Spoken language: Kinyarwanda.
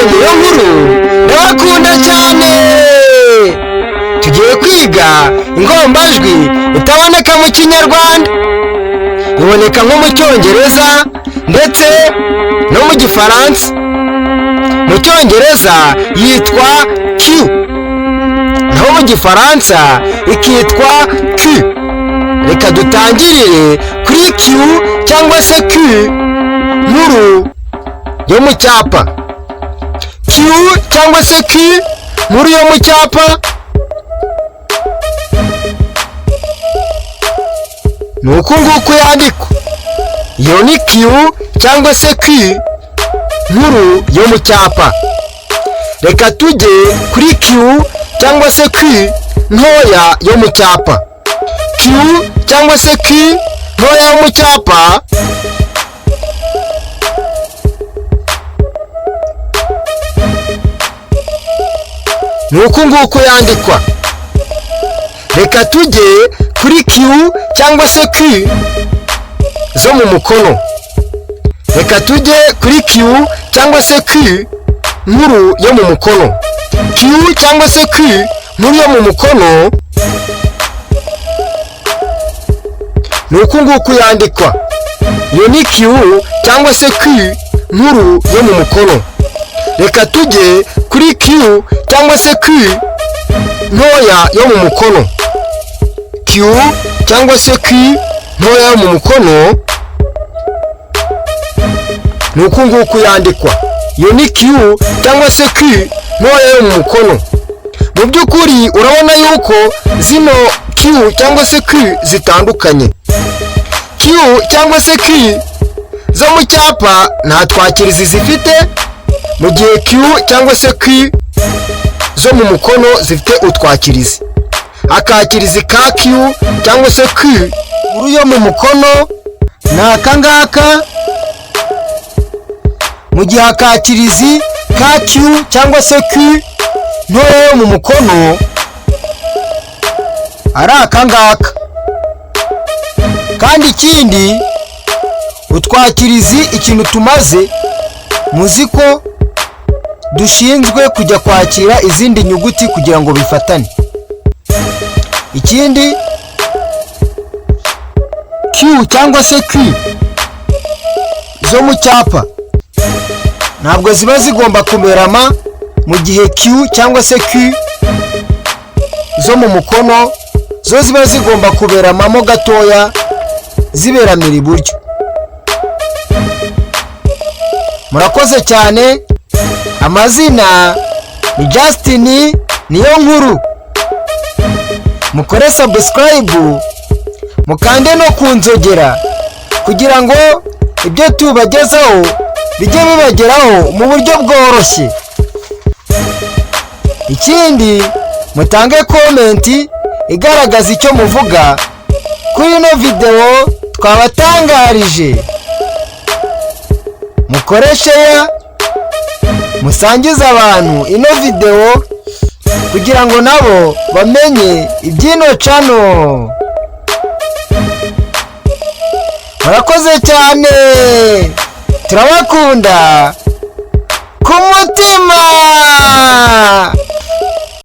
niyo nkuru ndabakunda cyane. Tugiye kwiga ingombajwi itaboneka mu kinyarwanda, iboneka nko mu cyongereza ndetse no mu gifaransa. Mu cyongereza yitwa Q, naho mu gifaransa ikitwa Q. Reka dutangirire kuri Q cyangwa se Q nkuru yo mu cyapa. Q cyangwa se Q nkuru yo mu cyapa ni uku nguku yandikwa. Iyo ni Q cyangwa se Q nkuru yo mu cyapa. Reka tujye kuri Q cyangwa se Q ntoya yo mu cyapa. Q cyangwa se Q ntoya yo mu cyapa ni uku nguku yandikwa. Reka tujye kuri Q cyangwa se Q zo mu mukono. Reka tujye kuri Q cyangwa se Q nkuru yo mu mukono. Q cyangwa se Q nkuru yo mu mukono ni uku nguku yandikwa. Iyo ni Q cyangwa se Q nkuru yo mu mukono. Reka tujye kuri Q cyangwa se Q ntoya yo mu mukono. Q cyangwa se Q ntoya yo mu mukono ni uku nguku yandikwa. Iyo ni Q cyangwa se Q ntoya yo mu mukono. Mu by'ukuri urabona yuko zino Q cyangwa se Q zitandukanye. Q cyangwa se Q zo mu cyapa nta twakirizi zifite, mu gihe Q cyangwa se Q zo mu mukono zifite utwakirizi. Akakirizi ka Q cyangwa se Q nkuru yo mu mukono ni aka ngaka, mu gihe akakirizi ka Q cyangwa se Q ntoya yo mu mukono ari aka ngaka. Kandi ikindi, utwakirizi ikintu tumaze, muzi ko dushinzwe kujya kwakira izindi nyuguti kugira ngo bifatane. Ikindi, Q cyangwa se Q zo mu cyapa ntabwo ziba zigomba kumerama, mu gihe Q cyangwa se Q zo mu mukono zo ziba zigomba kuberamamo gatoya, ziberamira iburyo. Murakoze cyane. Amazina ni Justin niyo nkuru. Mukore subscribe, mukande no kunzogera kugira ngo ibyo tubagezaho bijye bibageraho mu buryo bworoshye. Ikindi, mutange komenti igaragaza icyo muvuga kuri ino video twabatangarije. Mukore share, musangize abantu ino video kugira ngo nabo bamenye iby'ino channel. Murakoze cyane, turabakunda ku mutima.